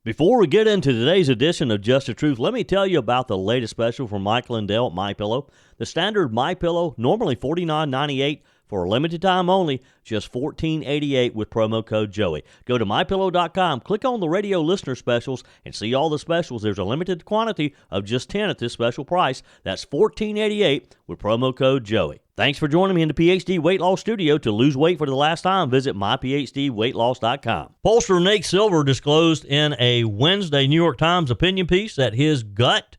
Before we get into today's edition of Just the Truth, let me tell you about the latest special from Mike Lindell at MyPillow. The standard MyPillow, normally $49.98 for a limited time only, just $14.88 with promo code Joey. Go to MyPillow.com, click on the radio listener specials, and see all the specials. There's a limited quantity of just 10 at this special price. That's $14.88 with promo code Joey. Thanks for joining me in the PhD Weight Loss Studio. To lose weight for the last time, visit myphdweightloss.com. Pollster Nate Silver disclosed in a Wednesday New York Times opinion piece that his gut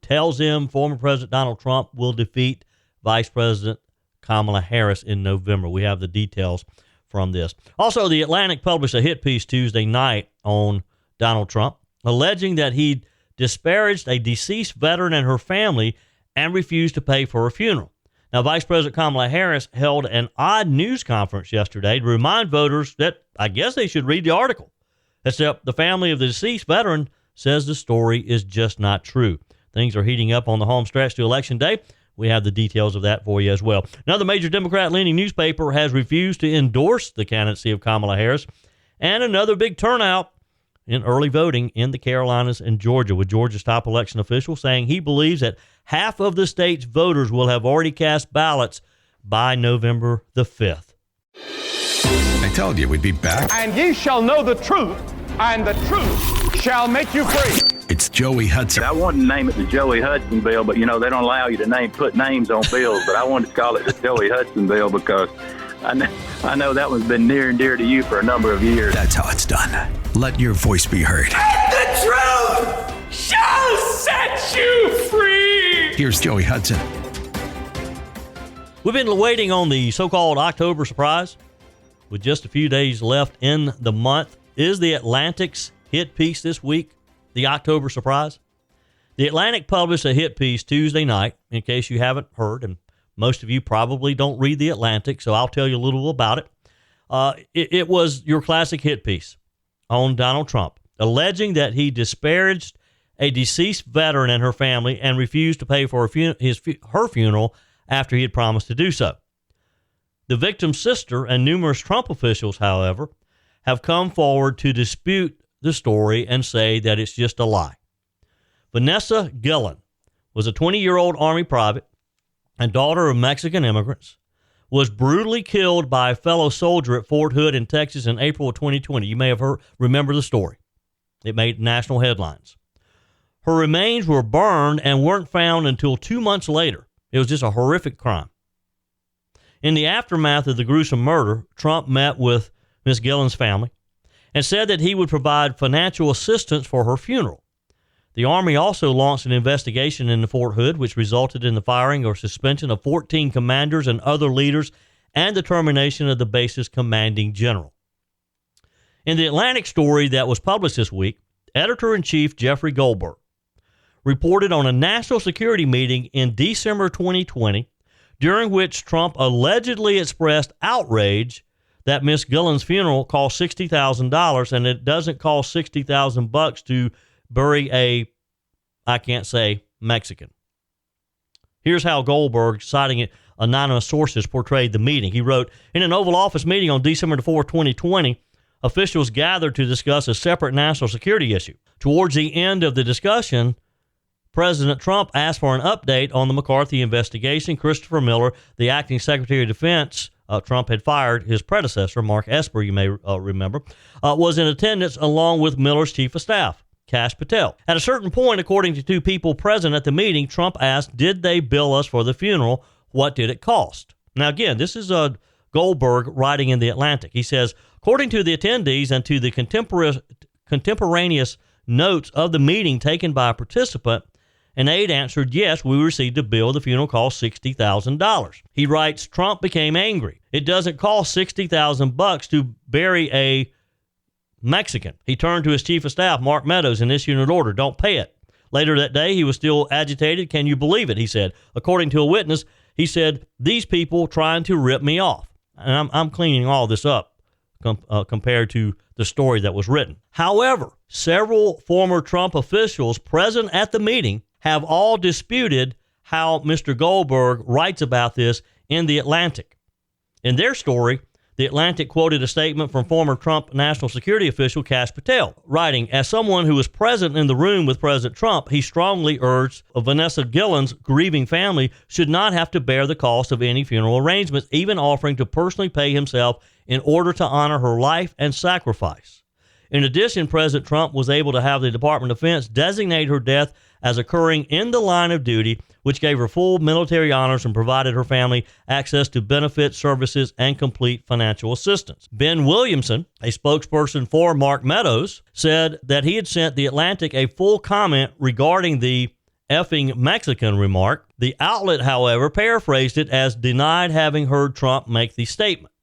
tells him former President Donald Trump will defeat Vice President Kamala Harris in November. We have the details from this. Also, The Atlantic published a hit piece Tuesday night on Donald Trump, alleging that he disparaged a deceased veteran and her family and refused to pay for her funeral. Now, Vice President Kamala Harris held an odd news conference yesterday to remind voters that I guess they should read the article, except the family of the deceased veteran says the story is just not true. Things are heating up on the home stretch to Election Day. We have the details of that for you as well. Another major Democrat-leaning newspaper has refused to endorse the candidacy of Kamala Harris, and another big turnout in early voting in the Carolinas and Georgia, with Georgia's top election official saying he believes that half of the state's voters will have already cast ballots by November the 5th. I told you we'd be back. And ye shall know the truth, and the truth shall make you free. It's Joey Hudson. I wanted to name it the Joey Hudson bill, but, they don't allow you to put names on bills. But I wanted to call it the Joey Hudson bill because I know that one's been near and dear to you for a number of years. That's how it's done. Let your voice be heard. And the truth shall set you free. Here's Joey Hudson. We've been waiting on the so-called October surprise. With just a few days left in the month, is the Atlantic's hit piece this week the October surprise? The Atlantic published a hit piece Tuesday night, in case you haven't heard, and most of you probably don't read the Atlantic, so I'll tell you a little about it. It was your classic hit piece on Donald Trump, alleging that he disparaged a deceased veteran and her family and refused to pay for her funeral after he had promised to do so. The victim's sister and numerous Trump officials, however, have come forward to dispute the story and say that it's just a lie. Vanessa Guillen was a 20-year-old Army private and daughter of Mexican immigrants, was brutally killed by a fellow soldier at Fort Hood in Texas in April of 2020. You may have remember the story. It made national headlines. Her remains were burned and weren't found until 2 months later. It was just a horrific crime. In the aftermath of the gruesome murder, Trump met with Ms. Gillen's family and said that he would provide financial assistance for her funeral. The Army also launched an investigation into Fort Hood, which resulted in the firing or suspension of 14 commanders and other leaders and the termination of the base's commanding general. In the Atlantic story that was published this week, Editor-in-Chief Jeffrey Goldberg reported on a national security meeting in December 2020, during which Trump allegedly expressed outrage that Miss Gillen's funeral cost $60,000 and it doesn't cost $60,000 to bury a, I can't say, Mexican. Here's how Goldberg, citing anonymous sources, portrayed the meeting. He wrote, in an Oval Office meeting on December 4, 2020, officials gathered to discuss a separate national security issue. Towards the end of the discussion, President Trump asked for an update on the McCarthy investigation. Christopher Miller, the acting Secretary of Defense, Trump had fired his predecessor, Mark Esper, you may remember, was in attendance along with Miller's chief of staff, Kash Patel. At a certain point, according to two people present at the meeting, Trump asked, did they bill us for the funeral? What did it cost? Now, again, this is Goldberg writing in The Atlantic. He says, according to the attendees and to the contemporaneous notes of the meeting taken by a participant, an aide answered, yes, we received a bill. The funeral cost $60,000. He writes, Trump became angry. It doesn't cost $60,000 to bury a Mexican. He turned to his chief of staff, Mark Meadows, and issued an order, don't pay it. Later that day, he was still agitated. Can you believe it? He said. According to a witness, he said, these people trying to rip me off. And I'm cleaning all this up compared to the story that was written. However, several former Trump officials present at the meeting have all disputed how Mr. Goldberg writes about this in The Atlantic. In their story, The Atlantic quoted a statement from former Trump national security official Kash Patel, writing, "As someone who was present in the room with President Trump, he strongly urged Vanessa Guillen's grieving family should not have to bear the cost of any funeral arrangements, even offering to personally pay himself in order to honor her life and sacrifice." In addition, President Trump was able to have the Department of Defense designate her death as occurring in the line of duty, which gave her full military honors and provided her family access to benefits, services, and complete financial assistance. Ben Williamson, a spokesperson for Mark Meadows, said that he had sent The Atlantic a full comment regarding the effing Mexican remark. The outlet, however, paraphrased it as denied having heard Trump make the statement.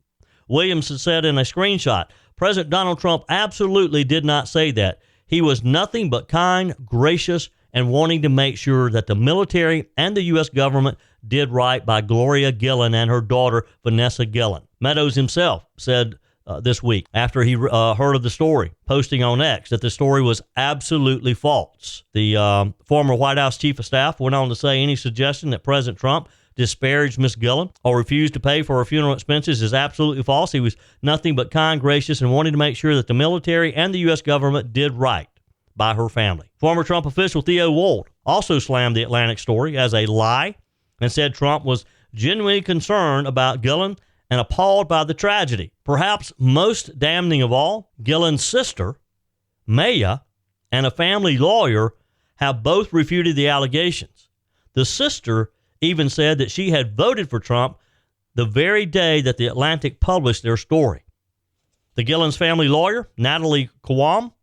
Williamson said in a screenshot, "President Donald Trump absolutely did not say that. He was nothing but kind, gracious, and wanting to make sure that the military and the U.S. government did right by Gloria Guillen and her daughter, Vanessa Guillen." Meadows himself said this week, after he heard of the story, posting on X, that the story was absolutely false. The former White House chief of staff went on to say any suggestion that President Trump disparaged Miss Guillen or refused to pay for her funeral expenses is absolutely false. He was nothing but kind, gracious, and wanted to make sure that the military and the U.S. government did right by her family. Former Trump official Theo Wold also slammed the Atlantic story as a lie and said Trump was genuinely concerned about Guillen and appalled by the tragedy. Perhaps most damning of all, Guillen's sister, Maya, and a family lawyer have both refuted the allegations. The sister even said that she had voted for Trump the very day that the Atlantic published their story. The Guillen's family lawyer, Natalie Kawam,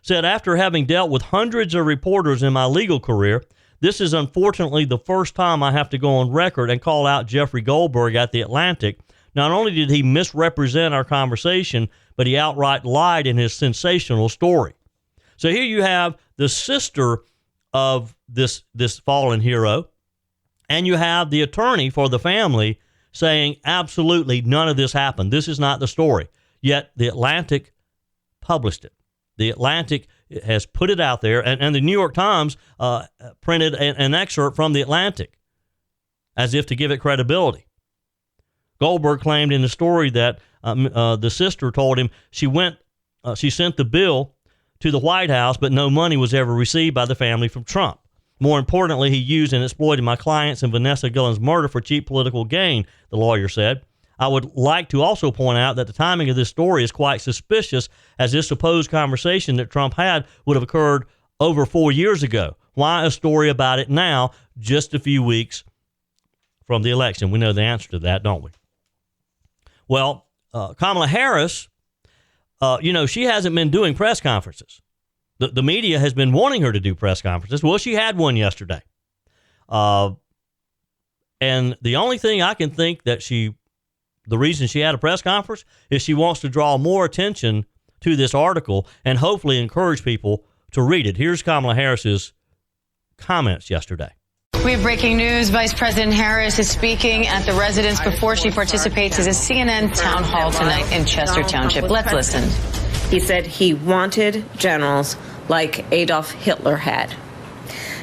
said, "After having dealt with hundreds of reporters in my legal career, this is unfortunately the first time I have to go on record and call out Jeffrey Goldberg at the Atlantic. Not only did he misrepresent our conversation, but he outright lied in his sensational story." So here you have the sister of this fallen hero, and you have the attorney for the family saying absolutely none of this happened. This is not the story. Yet the Atlantic published it. The Atlantic has put it out there, and the New York Times printed an excerpt from the Atlantic as if to give it credibility. Goldberg claimed in the story that the sister told him she sent the bill to the White House, but no money was ever received by the family from Trump. More importantly, he used and exploited my clients in Vanessa Guillen's murder for cheap political gain, the lawyer said. I would like to also point out that the timing of this story is quite suspicious, as this supposed conversation that Trump had would have occurred over 4 years ago. Why a story about it now, just a few weeks from the election? We know the answer to that, don't we? Well, Kamala Harris, she hasn't been doing press conferences. The media has been wanting her to do press conferences. Well, she had one yesterday. And the only thing I can think that the reason she had a press conference is she wants to draw more attention to this article and hopefully encourage people to read it. Here's Kamala Harris's comments yesterday. We have breaking news. Vice President Harris is speaking at the residence before she participates in a CNN town hall tonight in Chester Township. Let's listen. He said he wanted generals like Adolf Hitler had.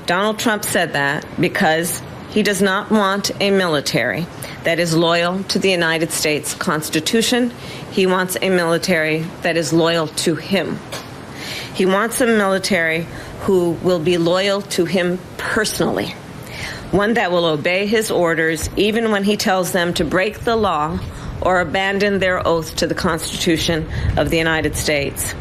Donald Trump said that because he does not want a military that is loyal to the United States Constitution. He wants a military that is loyal to him. He wants a military who will be loyal to him personally, one that will obey his orders even when he tells them to break the law or abandon their oath to the Constitution of the United States.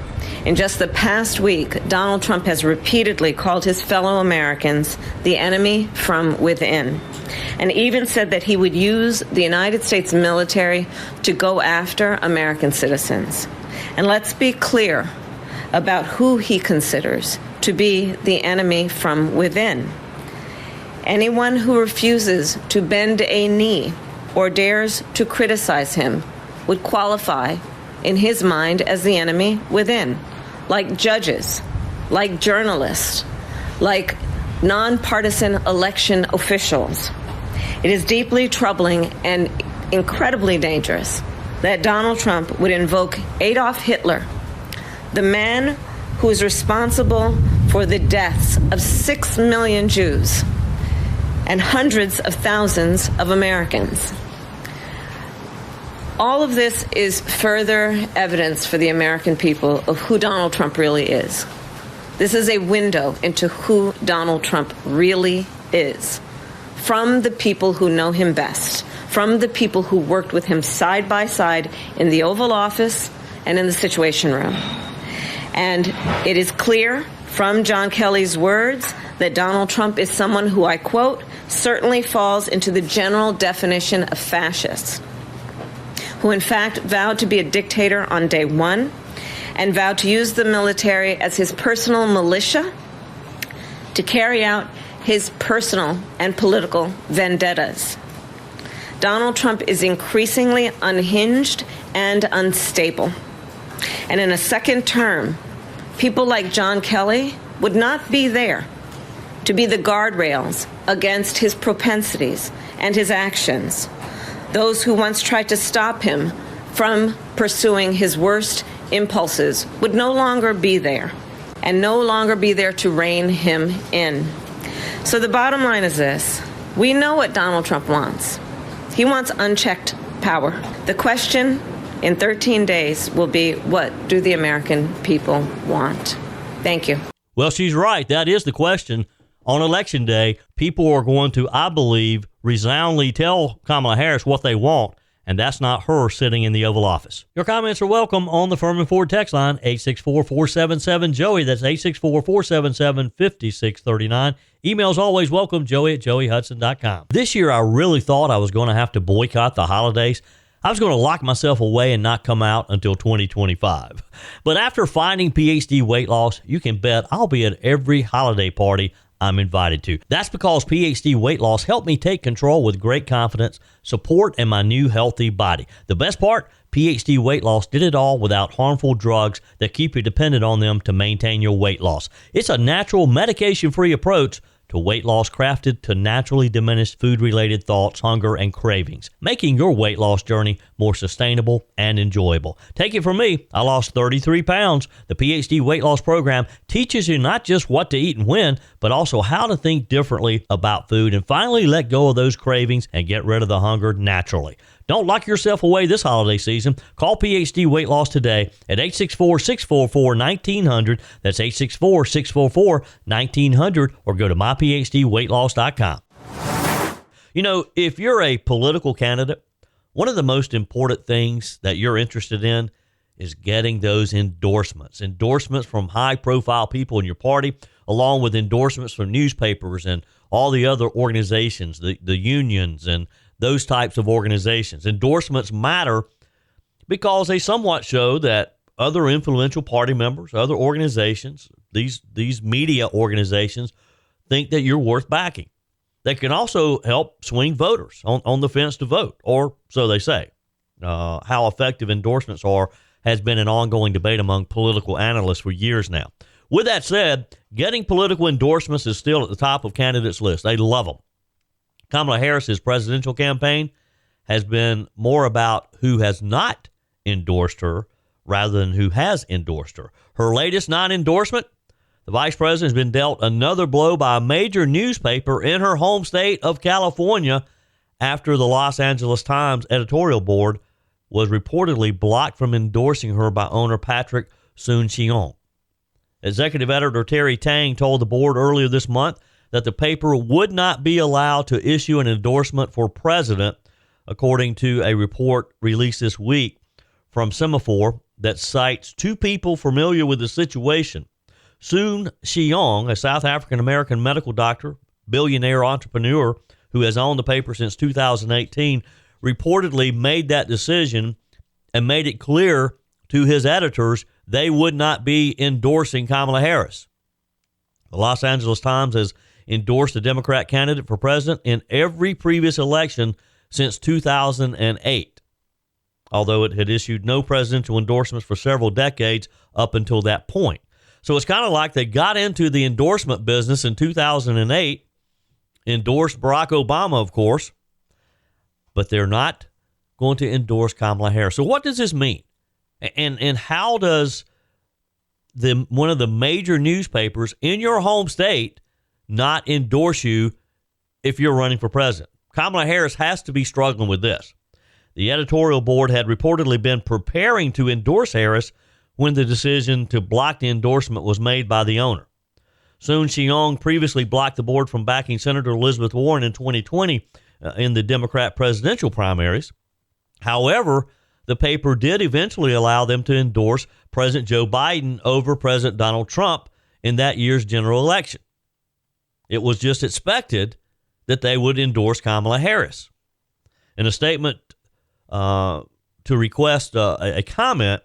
In just the past week, Donald Trump has repeatedly called his fellow Americans the enemy from within, and even said that he would use the United States military to go after American citizens. And let's be clear about who he considers to be the enemy from within. Anyone who refuses to bend a knee or dares to criticize him would qualify, in his mind, as the enemy within, like judges, like journalists, like nonpartisan election officials. It is deeply troubling and incredibly dangerous that Donald Trump would invoke Adolf Hitler, the man who is responsible for the deaths of 6 million Jews and hundreds of thousands of Americans. All of this is further evidence for the American people of who Donald Trump really is. This is a window into who Donald Trump really is, from the people who know him best, from the people who worked with him side by side in the Oval Office and in the Situation Room. And it is clear from John Kelly's words that Donald Trump is someone who, I quote, certainly falls into the general definition of fascist, who in fact vowed to be a dictator on day one and vowed to use the military as his personal militia to carry out his personal and political vendettas. Donald Trump is increasingly unhinged and unstable. And in a second term, people like John Kelly would not be there to be the guardrails against his propensities and his actions. Those who once tried to stop him from pursuing his worst impulses would no longer be there, and no longer be there to rein him in. So the bottom line is this. We know what Donald Trump wants. He wants unchecked power. The question in 13 days will be, what do the American people want? Thank you. Well, she's right. That is the question. On Election Day, people are going to, I believe, resoundingly tell Kamala Harris what they want, and that's not her sitting in the Oval Office. Your comments are welcome on the Furman Ford text line, 864-477-JOEY. That's 864-477-5639. Emails always welcome, joey@joeyhudson.com. This year, I really thought I was going to have to boycott the holidays. I was going to lock myself away and not come out until 2025. But after finding PhD weight loss, you can bet I'll be at every holiday party I'm invited to. That's because PhD weight loss helped me take control with great confidence, support, and my new healthy body. The best part, PhD weight loss did it all without harmful drugs that keep you dependent on them to maintain your weight loss. It's a natural, medication-free approach to weight loss crafted to naturally diminish food-related thoughts, hunger, and cravings, making your weight loss journey more sustainable and enjoyable. Take it from me, I lost 33 pounds. The PhD weight loss program teaches you not just what to eat and when, but also how to think differently about food and finally let go of those cravings and get rid of the hunger naturally. Don't lock yourself away this holiday season. Call PhD Weight Loss today at 864-644-1900. That's 864-644-1900, or go to myphdweightloss.com. You know, if you're a political candidate, one of the most important things that you're interested in is getting those endorsements. Endorsements from high-profile people in your party, along with endorsements from newspapers and all the other organizations, the unions and those types of organizations. Endorsements matter because they somewhat show that other influential party members, other organizations, these media organizations think that you're worth backing. They can also help swing voters on the fence to vote, or so they say. How effective endorsements are has been an ongoing debate among political analysts for years now. With that said, getting political endorsements is still at the top of candidates' lists. They love them. Kamala Harris's presidential campaign has been more about who has not endorsed her rather than who has endorsed her. Her latest non-endorsement, the vice president has been dealt another blow by a major newspaper in her home state of California after the Los Angeles Times editorial board was reportedly blocked from endorsing her by owner Patrick Soon-Shiong. Executive editor Terry Tang told the board earlier this month that the paper would not be allowed to issue an endorsement for president, according to a report released this week from Semaphore that cites two people familiar with the situation. Soon-Shiong, a South African-American medical doctor, billionaire entrepreneur who has owned the paper since 2018, reportedly made that decision and made it clear to his editors they would not be endorsing Kamala Harris. The Los Angeles Times has endorsed a Democrat candidate for president in every previous election since 2008, although it had issued no presidential endorsements for several decades up until that point. So it's kind of like they got into the endorsement business in 2008, endorsed Barack Obama, of course, but they're not going to endorse Kamala Harris. So what does this mean? And how does one of the major newspapers in your home state not endorse you if you're running for president? Kamala Harris has to be struggling with this. The editorial board had reportedly been preparing to endorse Harris when the decision to block the endorsement was made by the owner. Soon Cheong previously blocked the board from backing Senator Elizabeth Warren in 2020 in the Democrat presidential primaries. However, the paper did eventually allow them to endorse President Joe Biden over President Donald Trump in that year's general election. It was just expected that they would endorse Kamala Harris. In a statement to request a comment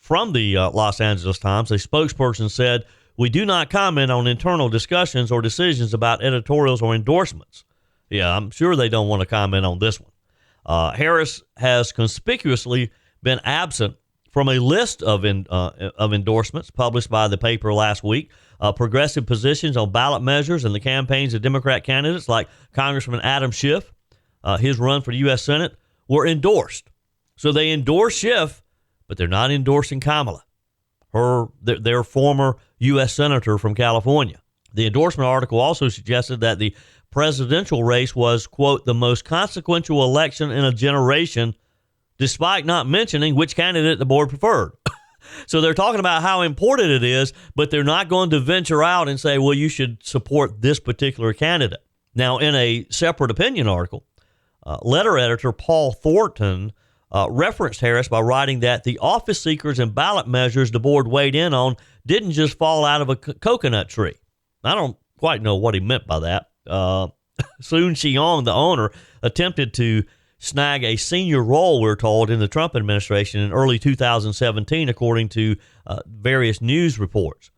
from the Los Angeles Times, a spokesperson said, "We do not comment on internal discussions or decisions about editorials or endorsements." Yeah, I'm sure they don't want to comment on this one. Harris has conspicuously been absent from a list of endorsements published by the paper last week. Progressive positions on ballot measures and the campaigns of Democrat candidates like Congressman Adam Schiff, his run for the U.S. Senate, were endorsed. So they endorse Schiff, but they're not endorsing Kamala, their former U.S. Senator from California. The endorsement article also suggested that the presidential race was, quote, the most consequential election in a generation, despite not mentioning which candidate the board preferred. So they're talking about how important it is, but they're not going to venture out and say, well, you should support this particular candidate. Now, in a separate opinion article, letter editor Paul Thornton referenced Harris by writing that the office seekers and ballot measures the board weighed in on didn't just fall out of a coconut tree. I don't quite know what he meant by that. Soon Cheong, the owner, attempted to snag a senior role, we're told, in the Trump administration in early 2017, according to various news reports.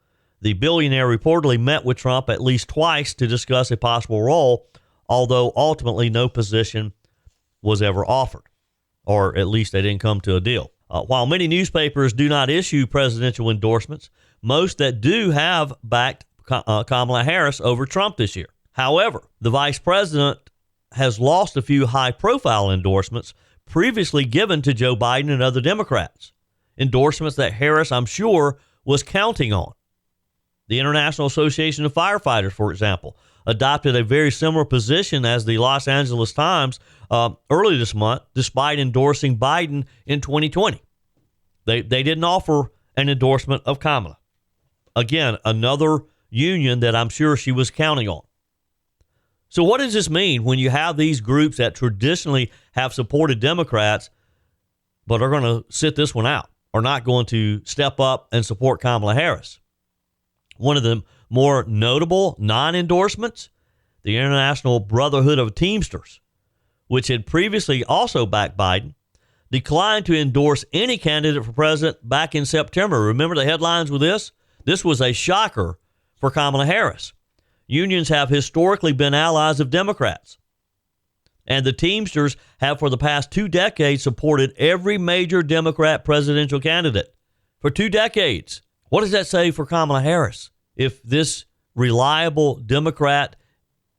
The billionaire reportedly met with Trump at least twice to discuss a possible role, although ultimately no position was ever offered, or at least they didn't come to a deal. While many newspapers do not issue presidential endorsements, most that do have backed Kamala Harris over Trump this year. However, the vice president has lost a few high-profile endorsements previously given to Joe Biden and other Democrats, endorsements that Harris, I'm sure, was counting on. The International Association of Firefighters, for example, adopted a very similar position as the Los Angeles Times early this month, despite endorsing Biden in 2020. They didn't offer an endorsement of Kamala. Again, another union that I'm sure she was counting on. So what does this mean when you have these groups that traditionally have supported Democrats but are going to sit this one out, are not going to step up and support Kamala Harris? One of the more notable non-endorsements, the International Brotherhood of Teamsters, which had previously also backed Biden, declined to endorse any candidate for president back in September. Remember the headlines with this? This was a shocker for Kamala Harris. Unions have historically been allies of Democrats, and the Teamsters have for the past 2 decades supported every major Democrat presidential candidate. For 2 decades. What does that say for Kamala Harris if this reliable Democrat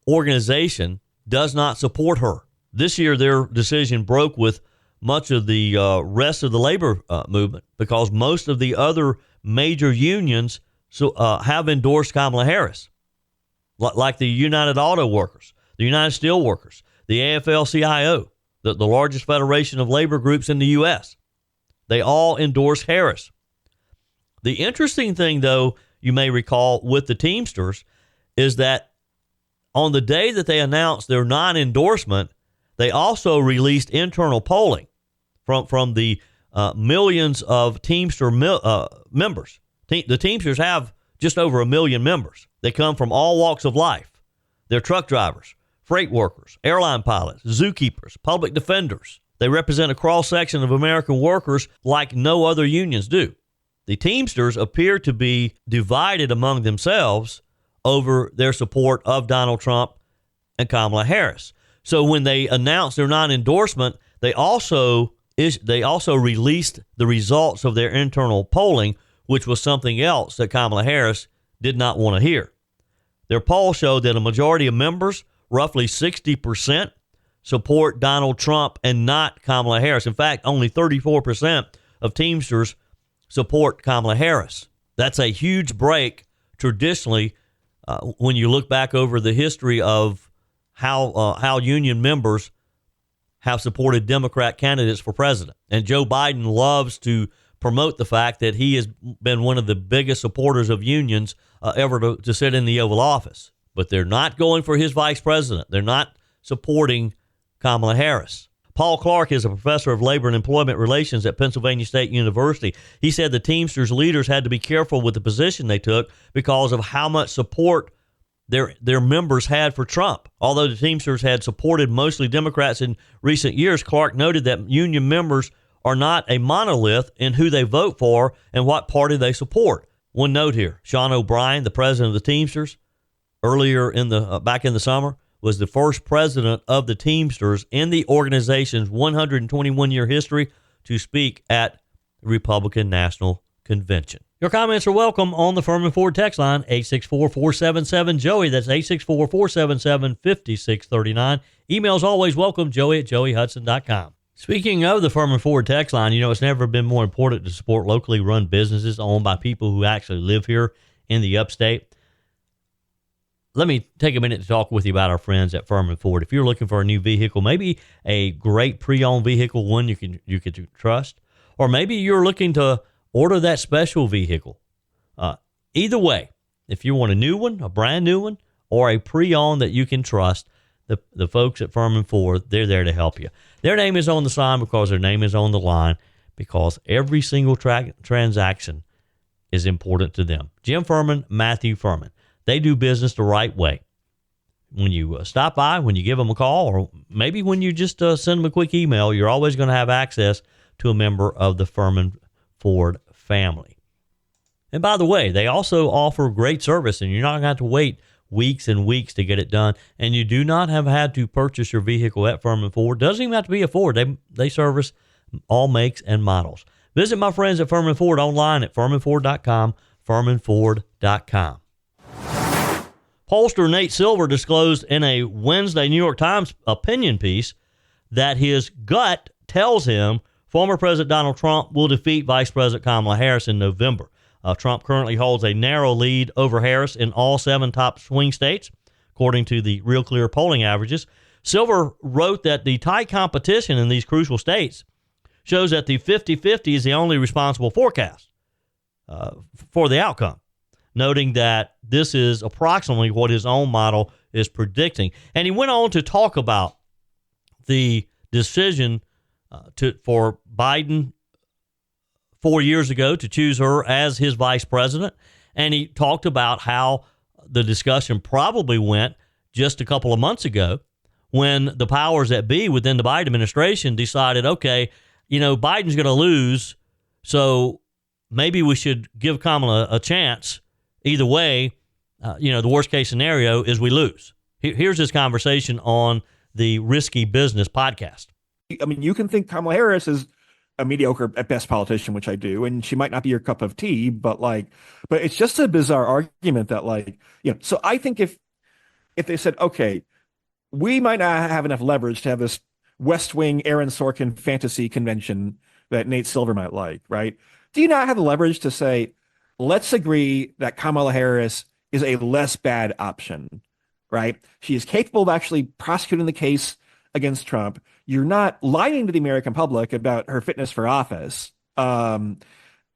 organization does not support her? This year, their decision broke with much of the rest of the labor movement because most of the other major unions have endorsed Kamala Harris, like the United Auto Workers, the United Steelworkers, the AFL-CIO, the largest federation of labor groups in the U.S. They all endorse Harris. The interesting thing, though, you may recall with the Teamsters is that on the day that they announced their non-endorsement, they also released internal polling from the millions of Teamster members. The Teamsters have just over 1 million members. They come from all walks of life. They're truck drivers, freight workers, airline pilots, zookeepers, public defenders. They represent a cross-section of American workers like no other unions do. The Teamsters appear to be divided among themselves over their support of Donald Trump and Kamala Harris. So when they announced their non-endorsement, they also released the results of their internal polling, which was something else that Kamala Harris did not want to hear. Their poll showed that a majority of members, roughly 60%, support Donald Trump and not Kamala Harris. In fact, only 34% of Teamsters support Kamala Harris. That's a huge break traditionally when you look back over the history of how union members have supported Democrat candidates for president. And Joe Biden loves to promote the fact that he has been one of the biggest supporters of unions ever to sit in the Oval Office. But they're not going for his vice president. They're not supporting Kamala Harris. Paul Clark is a professor of labor and employment relations at Pennsylvania State University. He said the Teamsters leaders had to be careful with the position they took because of how much support their members had for Trump. Although the Teamsters had supported mostly Democrats in recent years, Clark noted that union members are not a monolith in who they vote for and what party they support. One note here, Sean O'Brien, the president of the Teamsters, earlier back in the summer, was the first president of the Teamsters in the organization's 121-year history to speak at the Republican National Convention. Your comments are welcome on the Furman Ford text line, 864-477-JOEY. That's 864-477-5639. Emails always welcome, joey@joeyhudson.com. Speaking of the Furman Ford text line, it's never been more important to support locally run businesses owned by people who actually live here in the upstate. Let me take a minute to talk with you about our friends at Furman Ford. If you're looking for a new vehicle, maybe a great pre-owned vehicle, one you can trust, or maybe you're looking to order that special vehicle. Either way, if you want a new one, a brand new one, or a pre-owned that you can trust, the folks at Furman Ford, they're there to help you. Their name is on the sign because their name is on the line, because every single transaction is important to them. Jim Furman, Matthew Furman. They do business the right way. When you stop by, when you give them a call, or maybe when you just send them a quick email, you're always going to have access to a member of the Furman Ford family. And by the way, they also offer great service, and you're not going to have to wait weeks and weeks to get it done. And you do not have had to purchase your vehicle at Furman Ford. Doesn't even have to be a Ford. They service all makes and models. Visit my friends at Furman Ford online at furmanford.com, furmanford.com. Pollster Nate Silver disclosed in a Wednesday New York Times opinion piece that his gut tells him former President Donald Trump will defeat Vice President Kamala Harris in November. Trump currently holds a narrow lead over Harris in all 7 top swing states, according to the Real Clear polling averages. Silver wrote that the tight competition in these crucial states shows that the 50-50 is the only responsible forecast for the outcome, noting that this is approximately what his own model is predicting. And he went on to talk about the decision for Biden 4 years ago to choose her as his vice president. And he talked about how the discussion probably went just a couple of months ago when the powers that be within the Biden administration decided, okay, Biden's going to lose, so maybe we should give Kamala a chance. Either way, the worst case scenario is we lose. Here's this conversation on the Risky Business podcast. I mean, you can think Kamala Harris is a mediocre at best politician, which I do, and she might not be your cup of tea, but it's just a bizarre argument that so I think if they said, okay, we might not have enough leverage to have this West Wing Aaron Sorkin fantasy convention that Nate Silver might like, right? Do you not have the leverage to say, let's agree that Kamala Harris is a less bad option, right? She is capable of actually prosecuting the case against Trump. You're not lying to the American public about her fitness for office. And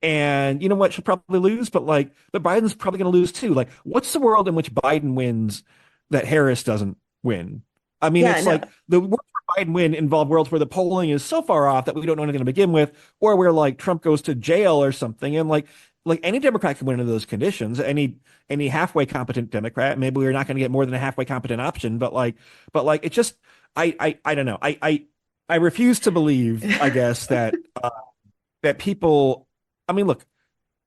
you know what? She'll probably lose, but Biden's probably going to lose too. What's the world in which Biden wins that Harris doesn't win? I mean, the world where Biden win involve worlds where the polling is so far off that we don't know anything to begin with, or where Trump goes to jail or something. And any Democrat can win under those conditions, any halfway competent Democrat. Maybe we're not going to get more than a halfway competent option, but it just, I don't know. I refuse to believe, I guess, that people, I mean, look,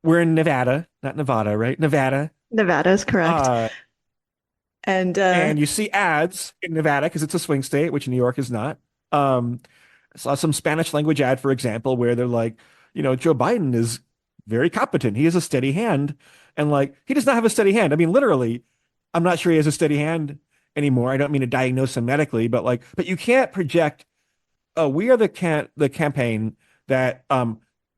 we're in Nevada, not Nevada, right? Nevada is correct. And you see ads in Nevada because it's a swing state, which New York is not. I saw some Spanish language ad, for example, where they're Joe Biden is very competent. He has a steady hand. And he does not have a steady hand. I mean, literally, I'm not sure he has a steady hand anymore. I don't mean to diagnose him medically, but you can't project, we are the campaign that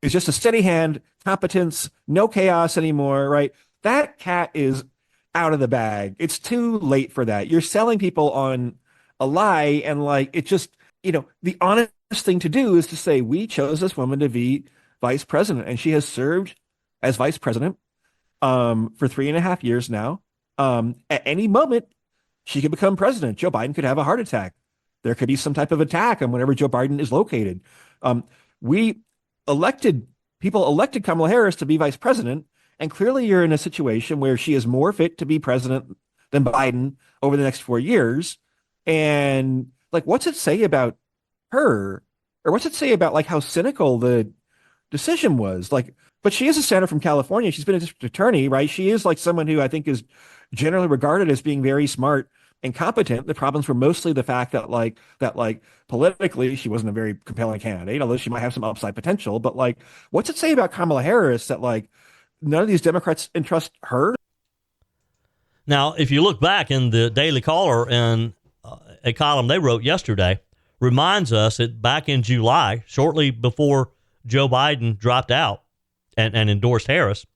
is just a steady hand, competence, no chaos anymore, right? That cat is out of the bag. It's too late for that. You're selling people on a lie, and the honest thing to do is to say, we chose this woman to be vice president, and she has served as vice president for 3.5 years now. At any moment, she could become president. Joe Biden could have a heart attack. There could be some type of attack on whenever Joe Biden is located. People elected Kamala Harris to be vice president, and clearly you're in a situation where she is more fit to be president than Biden over the next 4 years. And like, what's it say about her? Or what's it say about like how cynical the decision was? Like, but she is a senator from California. She's been a district attorney, right? She is like someone who I think is generally regarded as being very smart and competent. The problems were mostly the fact that politically she wasn't a very compelling candidate, although she might have some upside potential. But like, what's it say about Kamala Harris that like none of these Democrats entrust her? Now, if you look back in the Daily Caller and a column they wrote yesterday, reminds us that back in July, shortly before Joe Biden dropped out and endorsed Harris,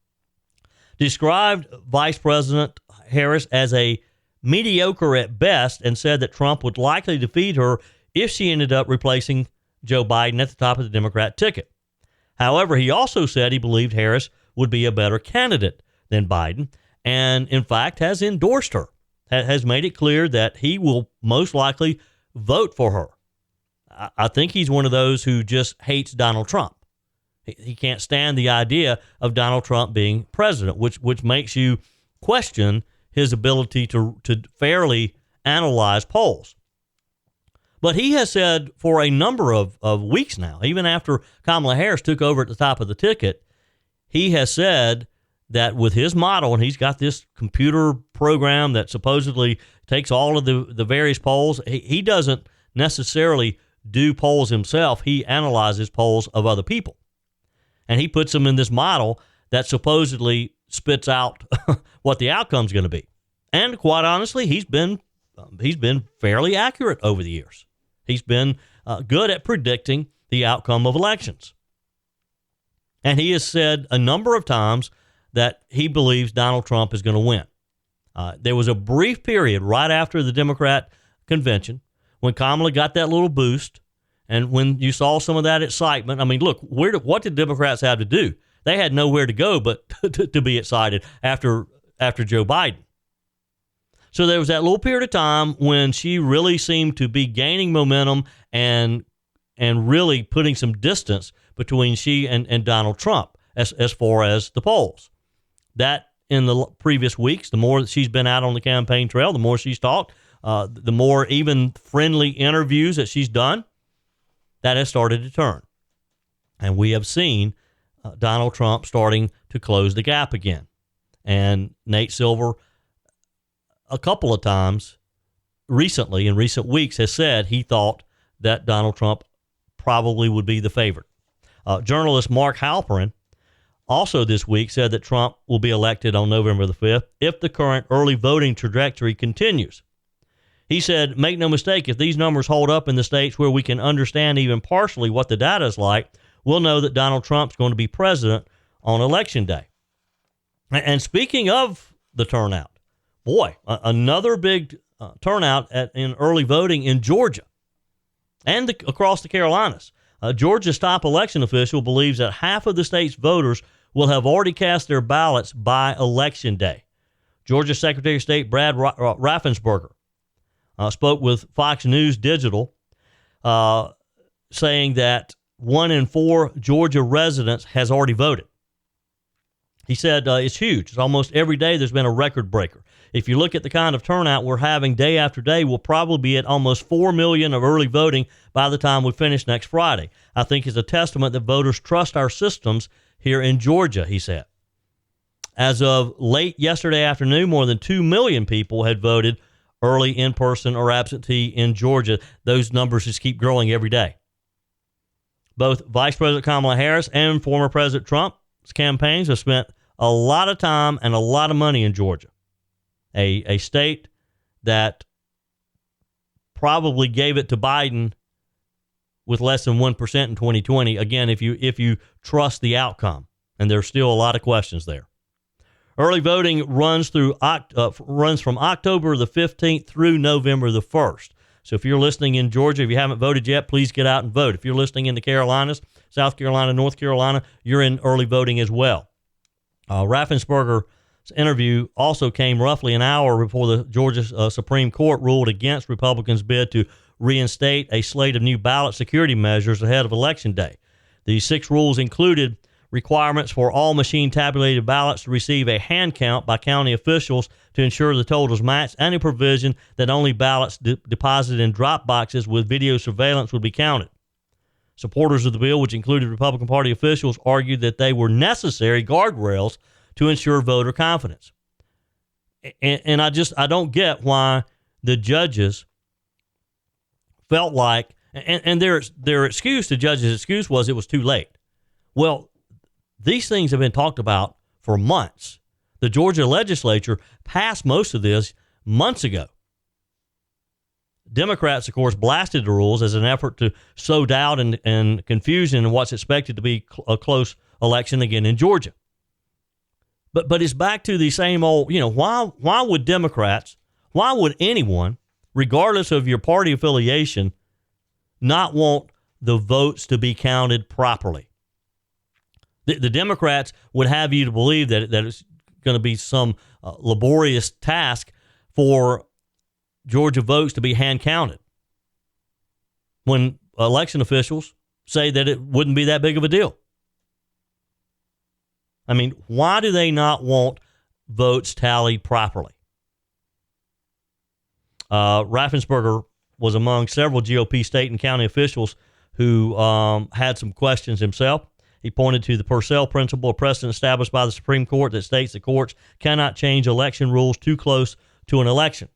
described Vice President Harris as a mediocre at best and said that Trump would likely defeat her if she ended up replacing Joe Biden at the top of the Democrat ticket. However, he also said he believed Harris would be a better candidate than Biden, and in fact has endorsed her, has made it clear that he will most likely vote for her. I think he's one of those who just hates Donald Trump. He can't stand the idea of Donald Trump being president, which makes you question his ability to fairly analyze polls. But he has said for a number of weeks now, even after Kamala Harris took over at the top of the ticket, he has said that with his model, and he's got this computer program that supposedly takes all of the various polls, he doesn't necessarily do polls himself. He analyzes polls of other people. And he puts them in this model that supposedly spits out what the outcome's going to be. And quite honestly, he's been fairly accurate over the years. He's been good at predicting the outcome of elections. And he has said a number of times that he believes Donald Trump is going to win. There was a brief period right after the Democrat convention when Kamala got that little boost, and when you saw some of that excitement. I mean, look, what did Democrats have to do? They had nowhere to go but to be excited after Joe Biden. So there was that little period of time when she really seemed to be gaining momentum and really putting some distance between she and Donald Trump as far as the polls. That in the previous weeks, the more that she's been out on the campaign trail, the more she's talked, the more even friendly interviews that she's done, that has started to turn. And we have seen Donald Trump starting to close the gap again. And Nate Silver, a couple of times recently, in recent weeks, has said he thought that Donald Trump probably would be the favorite. Journalist Mark Halperin also this week said that Trump will be elected on November the 5th if the current early voting trajectory continues. He said, make no mistake, if these numbers hold up in the states where we can understand even partially what the data is like, we'll know that Donald Trump's going to be president on Election Day. And speaking of the turnout, boy, another big turnout in early voting in Georgia and across the Carolinas. Georgia's top election official believes that half of the state's voters will have already cast their ballots by Election Day. Georgia Secretary of State Brad Raffensperger spoke with Fox News Digital, saying that 1 in 4 Georgia residents has already voted. He said it's huge. It's almost every day there's been a record breaker. If you look at the kind of turnout we're having day after day, we'll probably be at almost 4 million of early voting by the time we finish next Friday. I think it's a testament that voters trust our systems here in Georgia, he said. As of late yesterday afternoon, more than 2 million people had voted early, in-person, or absentee in Georgia. Those numbers just keep growing every day. Both Vice President Kamala Harris and former President Trump's campaigns have spent a lot of time and a lot of money in Georgia, a state that probably gave it to Biden with less than 1% in 2020. Again, if you trust the outcome, and there's still a lot of questions there. Early voting runs from October the 15th through November the 1st. So if you're listening in Georgia, if you haven't voted yet, please get out and vote. If you're listening in the Carolinas, South Carolina, North Carolina, you're in early voting as well. Raffensperger's interview also came roughly an hour before the Georgia Supreme Court ruled against Republicans' bid to reinstate a slate of new ballot security measures ahead of Election Day. The 6 rules included requirements for all machine tabulated ballots to receive a hand count by county officials to ensure the totals match, and a provision that only ballots deposited in drop boxes with video surveillance would be counted. Supporters of the bill, which included Republican Party officials, argued that they were necessary guardrails to ensure voter confidence. And I don't get why the judges felt like, and their excuse, the judge's excuse was it was too late. Well, these things have been talked about for months. The Georgia legislature passed most of this months ago. Democrats, of course, blasted the rules as an effort to sow doubt and confusion in what's expected to be a close election again in Georgia. But it's back to the same old, why would Democrats, why would anyone, regardless of your party affiliation, not want the votes to be counted properly? The Democrats would have you to believe that it's going to be some laborious task for Georgia votes to be hand counted, when election officials say that it wouldn't be that big of a deal. I mean, why do they not want votes tallied properly? Raffensperger was among several GOP state and county officials who had some questions himself. He pointed to the Purcell principle, a precedent established by the Supreme Court that states the courts cannot change election rules too close to an election.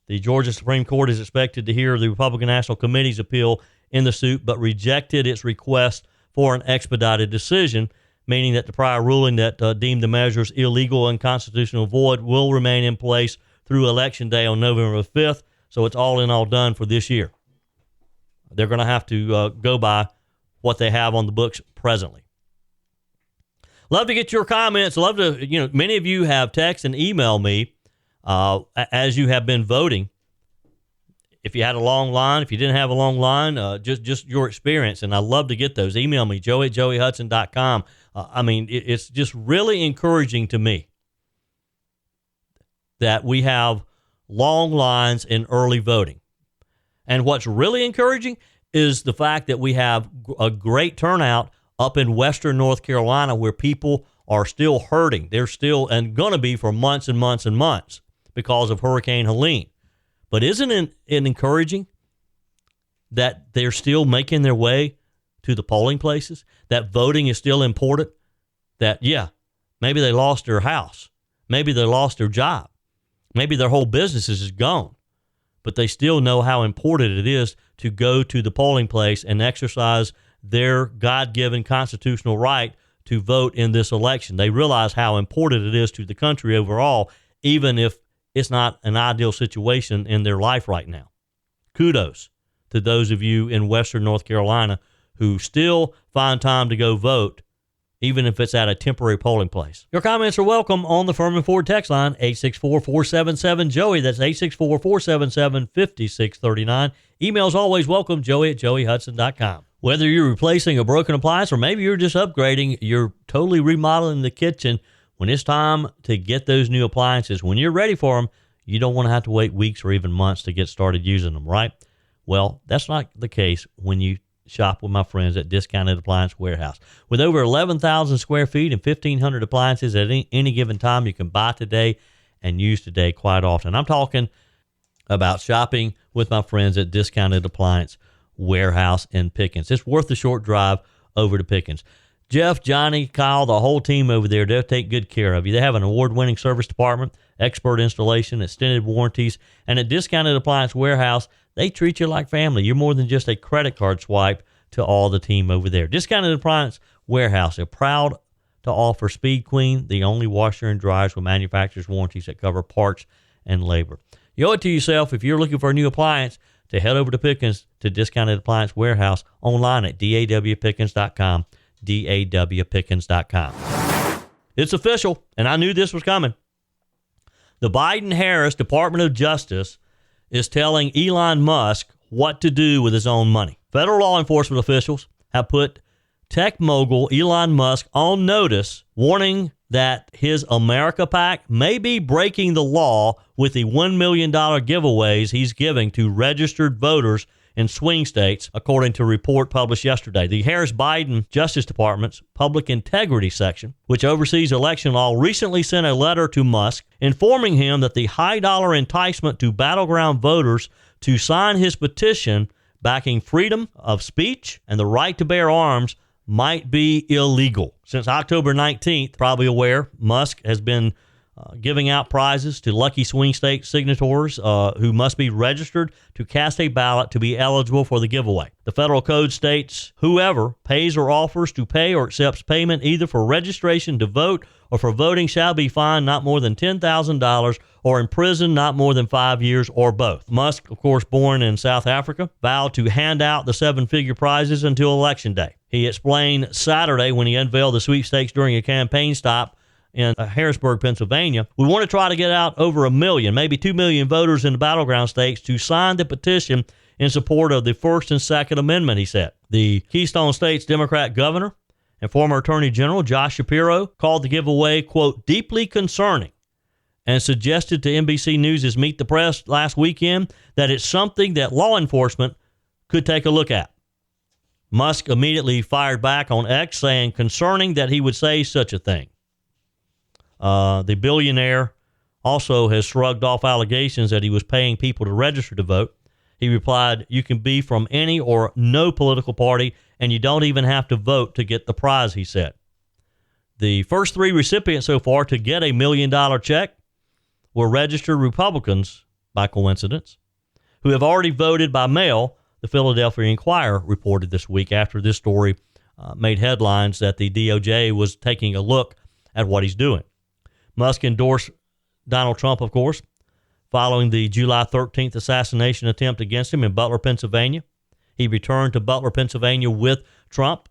The Georgia Supreme Court is expected to hear the Republican National Committee's appeal in the suit, but rejected its request for an expedited decision, meaning that the prior ruling that deemed the measures illegal and constitutional void will remain in place through Election Day on November 5th. So it's all in all done for this year. They're going to have to go by what they have on the books presently. Love to get your comments. Love to, many of you have text and email me as you have been voting. If you had a long line, if you didn't have a long line, just your experience. And I love to get those. Email me, joey@joeyhudson.com. It's just really encouraging to me that we have long lines in early voting. And what's really encouraging is the fact that we have a great turnout up in western North Carolina, where people are still hurting. They're still, and going to be for months and months and months because of Hurricane Helene. But isn't it encouraging that they're still making their way to the polling places, that voting is still important, that, maybe they lost their house, maybe they lost their job, maybe their whole business is gone, but they still know how important it is to go to the polling place and exercise their God-given constitutional right to vote in this election. They realize how important it is to the country overall, even if it's not an ideal situation in their life right now. Kudos to those of you in western North Carolina who still find time to go vote, even if it's at a temporary polling place. Your comments are welcome on the Furman Ford text line, 864-477-JOEY. That's 864-477-5639. Emails always welcome, joey@joeyhudson.com. Whether you're replacing a broken appliance or maybe you're just upgrading, you're totally remodeling the kitchen, when it's time to get those new appliances, when you're ready for them, you don't want to have to wait weeks or even months to get started using them, right? Well, that's not the case when you shop with my friends at Discounted Appliance Warehouse. With over 11,000 square feet and 1,500 appliances at any given time, you can buy today and use today quite often. I'm talking about shopping with my friends at Discounted Appliance Warehouse in Pickens. It's worth the short drive over to Pickens. Jeff, Johnny, Kyle, the whole team over there, they'll take good care of you. They have an award-winning service department, expert installation, extended warranties, and at Discounted Appliance Warehouse, they treat you like family. You're more than just a credit card swipe to all the team over there. Discounted Appliance Warehouse, they're proud to offer Speed Queen, the only washer and dryers with manufacturer's warranties that cover parts and labor. You owe it to yourself, if you're looking for a new appliance, to head over to Pickens to Discounted Appliance Warehouse online at dawpickens.com. dawpickens.com. It's official, and I knew this was coming. The Biden-Harris Department of Justice is telling Elon Musk what to do with his own money. Federal law enforcement officials have put tech mogul Elon Musk on notice, warning that his America PAC may be breaking the law with the $1 million giveaways he's giving to registered voters in swing states, according to a report published yesterday. The Harris-Biden Justice Department's Public Integrity Section, which oversees election law, recently sent a letter to Musk informing him that the high-dollar enticement to battleground voters to sign his petition backing freedom of speech and the right to bear arms might be illegal. Since October 19th, probably aware, Musk has been giving out prizes to lucky swing state signatories who must be registered to cast a ballot to be eligible for the giveaway. The federal code states whoever pays or offers to pay or accepts payment either for registration to vote or for voting shall be fined not more than $10,000 or imprisoned not more than 5 years or both. Musk, of course, born in South Africa, vowed to hand out the seven-figure prizes until Election Day. He explained Saturday when he unveiled the sweepstakes during a campaign stop in Harrisburg, Pennsylvania. We want to try to get out over 1 million, maybe 2 million voters in the battleground states to sign the petition in support of the First and Second Amendment, he said. The Keystone State's Democrat governor and former Attorney General Josh Shapiro called the giveaway, quote, deeply concerning, and suggested to NBC News' Meet the Press last weekend that it's something that law enforcement could take a look at. Musk immediately fired back on X, saying concerning that he would say such a thing. The billionaire also has shrugged off allegations that he was paying people to register to vote. He replied, you can be from any or no political party, and you don't even have to vote to get the prize, he said. The first three recipients so far to get a $1 million check were registered Republicans, by coincidence, who have already voted by mail, the Philadelphia Inquirer reported this week after this story made headlines that the DOJ was taking a look at what he's doing. Musk endorsed Donald Trump, of course, following the July 13th assassination attempt against him in Butler, Pennsylvania. He returned to Butler, Pennsylvania with Trump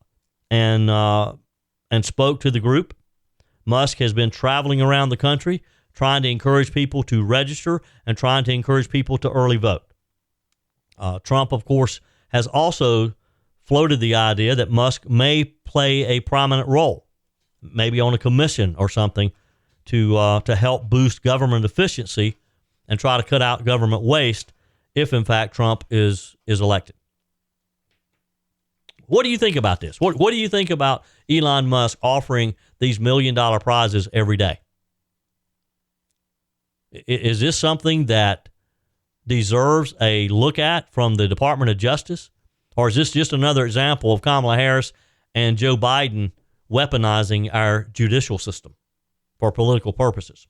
and spoke to the group. Musk has been traveling around the country trying to encourage people to register and trying to encourage people to early vote. Trump, of course, has also floated the idea that Musk may play a prominent role, maybe on a commission or something, to help boost government efficiency and try to cut out government waste if, in fact, Trump is elected. What do you think about this? What do you think about Elon Musk offering these $1 million prizes every day? Is this something that deserves a look at from the Department of Justice? Or is this just another example of Kamala Harris and Joe Biden weaponizing our judicial system for political purposes?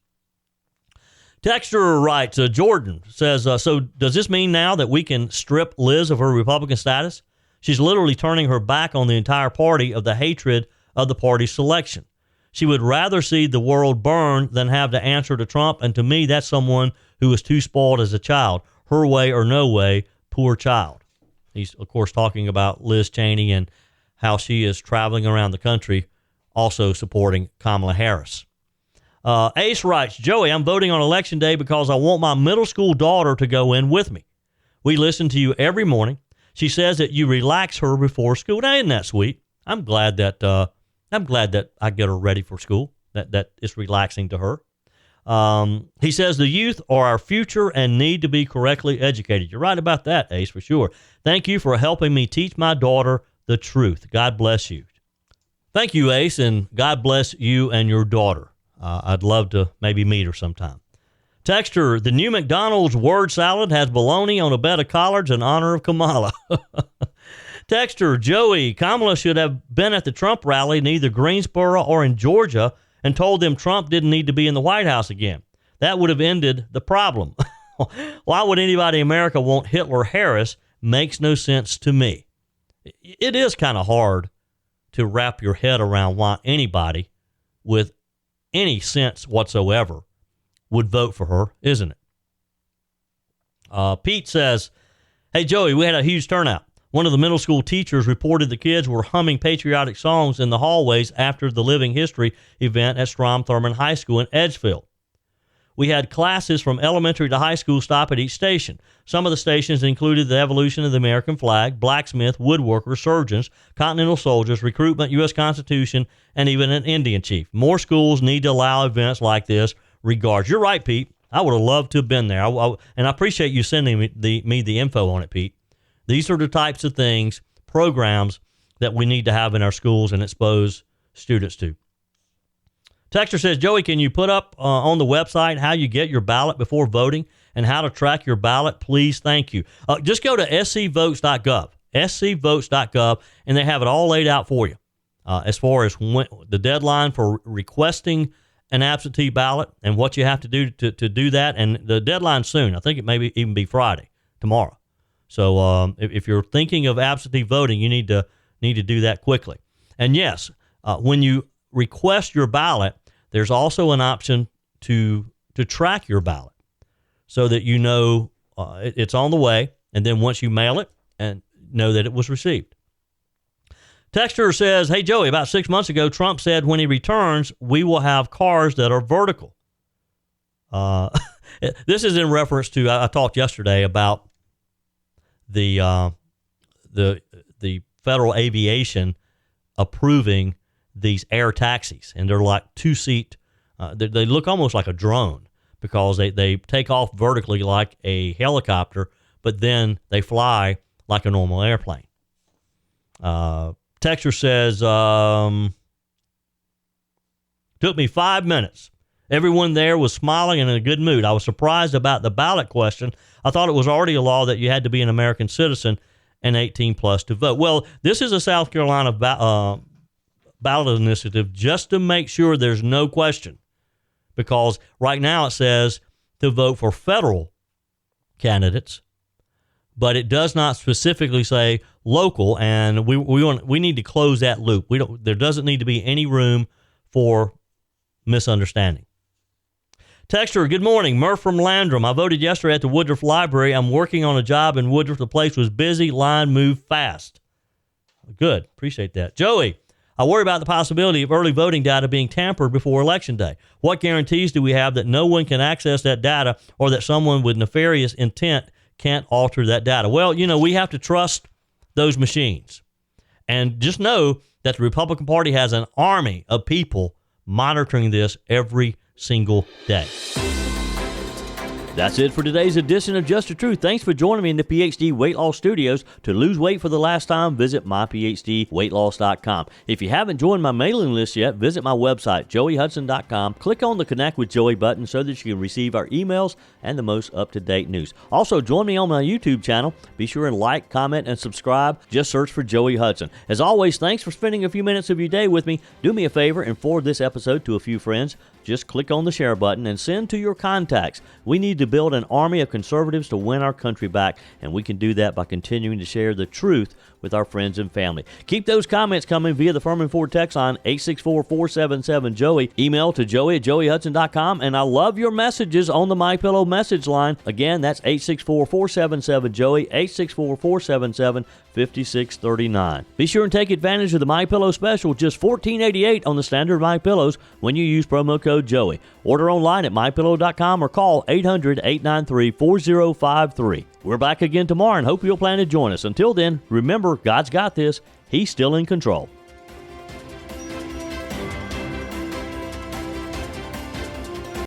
Texter writes, Jordan says, so does this mean now that we can strip Liz of her Republican status? She's literally turning her back on the entire party of the hatred of the party's selection. She would rather see the world burn than have to answer to Trump, and to me, that's someone who was too spoiled as a child. Her way or no way, poor child. He's, of course, talking about Liz Cheney and how she is traveling around the country also supporting Kamala Harris. Ace writes, Joey, I'm voting on Election Day because I want my middle school daughter to go in with me. We listen to you every morning. She says that you relax her before school. Now, isn't that sweet? I'm glad that I get her ready for school, that it's relaxing to her. He says the youth are our future and need to be correctly educated. You're right about that, Ace, for sure. Thank you for helping me teach my daughter the truth. God bless you. Thank you, Ace, and God bless you and your daughter. I'd love to maybe meet her sometime. Texter, the new McDonald's word salad has bologna on a bed of collards in honor of Kamala. Texter, Joey, Kamala should have been at the Trump rally in either Greensboro or in Georgia and told them Trump didn't need to be in the White House again. That would have ended the problem. Why would anybody in America want Hitler Harris? Makes no sense to me. It is kind of hard to wrap your head around why anybody with any sense whatsoever would vote for her, isn't it? Pete says, hey, Joey, we had a huge turnout. One of the middle school teachers reported the kids were humming patriotic songs in the hallways after the Living History event at Strom Thurmond High School in Edgefield. We had classes from elementary to high school stop at each station. Some of the stations included the evolution of the American flag, blacksmith, woodworker, surgeons, continental soldiers, recruitment, U.S. Constitution, and even an Indian chief. More schools need to allow events like this. Regards. You're right, Pete. I would have loved to have been there. And I appreciate you sending me the info on it, Pete. These are the types of things, programs that we need to have in our schools and expose students to. Texter says, Joey, can you put up on the website how you get your ballot before voting and how to track your ballot? Please, thank you. Just go to scvotes.gov, scvotes.gov, and they have it all laid out for you as far as when, the deadline for requesting an absentee ballot and what you have to do to do that. And the deadline's soon. I think it may even be Friday, tomorrow. So if you're thinking of absentee voting, you need to do that quickly. And yes, when you request your ballot, there's also an option to track your ballot so that you know it's on the way, and then once you mail it, and know that it was received. Texter says, hey, Joey, about 6 months ago, Trump said when he returns, we will have cars that are vertical. This is in reference to, I talked yesterday about the Federal Aviation approving these air taxis, and they're like two-seat. They look almost like a drone because they take off vertically like a helicopter, but then they fly like a normal airplane. Texter says, took me 5 minutes. Everyone there was smiling and in a good mood. I was surprised about the ballot question. I thought it was already a law that you had to be an American citizen and 18 plus to vote. Well, this is a South Carolina ballot initiative just to make sure there's no question, because right now it says to vote for federal candidates, but it does not specifically say local, and we need to close that loop. There doesn't need to be any room for misunderstanding. Texter, good morning. Murph from Landrum. I voted yesterday at the Woodruff Library. I'm working on a job in Woodruff. The place was busy. Line moved fast. Good. Appreciate that. Joey, I worry about the possibility of early voting data being tampered before Election Day. What guarantees do we have that no one can access that data, or that someone with nefarious intent can't alter that data? Well, we have to trust those machines. And just know that the Republican Party has an army of people monitoring this every single day. That's it for today's edition of Just the Truth. Thanks for joining me in the PhD Weight Loss Studios. To lose weight for the last time, visit myphdweightloss.com. If you haven't joined my mailing list yet, visit my website, joeyhudson.com. Click on the Connect with Joey button so that you can receive our emails and the most up-to-date news. Also, join me on my YouTube channel. Be sure and like, comment, and subscribe. Just search for Joey Hudson. As always, thanks for spending a few minutes of your day with me. Do me a favor and forward this episode to a few friends. Just click on the share button and send to your contacts. We need to build an army of conservatives to win our country back, and we can do that by continuing to share the truth with our friends and family. Keep those comments coming via the Furman Ford text line 864-477-JOEY. Email to joey@joeyhudson.com, and I love your messages on the MyPillow message line. Again, that's 864-477-JOEY, 864-477-5639. Be sure and take advantage of the MyPillow special, just $14.88 on the standard MyPillows when you use promo code Joey. Order online at mypillow.com or call 800-893-4053. We're back again tomorrow and hope you'll plan to join us. Until then, remember, God's got this. He's still in control.